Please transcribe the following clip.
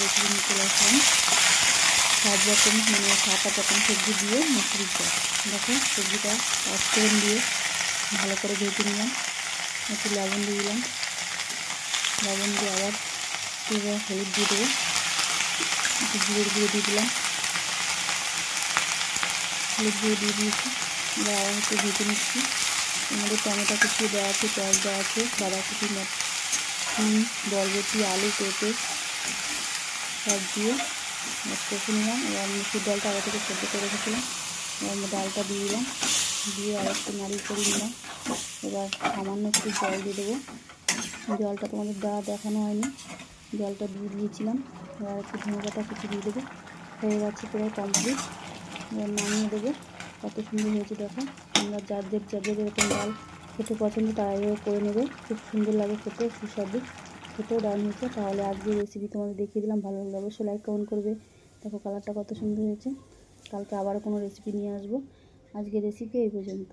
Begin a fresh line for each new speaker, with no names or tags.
Recipe নিয়ে চলে আসলাম। সব রকম মানে 7-8 রকম সবজি দিয়ে মুসুরির ডাল। দেখো সবজিটা পাঁচফোড়ন দিয়ে ভালো করে ভেজে নিলাম, একটু লবণ দিয়ে দিলাম, লবণ দিয়ে আবার এবার হলুদ দিয়ে দেবো, একটু জিরের গুঁড়ো দিয়ে দিলাম, হলুদ গুঁড়ো দিয়ে দিয়েছি। এবার আবার একটু ভেজে নিচ্ছি। এর মধ্যে টমেটো কুচি দেওয়া আছে, পেঁয়াজ দেওয়া আছে, বাঁধাকপি, বরবটি, আলু, পেঁপে সব দিয়ে কষে নিলাম। এবার মুসুর ডালটা আগে থেকে সেদ্ধ করে রেখেছিলাম, এবার ডালটা দিয়ে দিলাম, দিয়ে আর একটু নাড়িয়ে করে নিলাম। এবার সামান্য একটু জল দিয়ে দেবো। জলটা তোমাদের দেখানো হয়নি, জলটা দিয়ে দিয়েছিলাম। এবার একটু ধনে পাতা কুচি দিয়ে দেবো। হয়ে গেছে প্রায় কমপ্লিট। এবার নামিয়ে দেবো। কত সুন্দর হয়েছে দেখো। তোমরা যাদের এরকম ডাল খেতে পছন্দ তারা এভাবে করে নেবে, খুব সুন্দর লাগে খেতে, সুস্বাদু, খেতেও দারুণ হয়েছে। তাহলে আজকে রেসিপি তোমাদের দেখিয়ে দিলাম, ভালো লাগলে অবশ্যই লাইক কমেন্ট করবে। দেখো কালারটা কত সুন্দর হয়েছে। কালকে আবার কোনো রেসিপি নিয়ে আসবো। আজকে রেসিপি এই পর্যন্ত।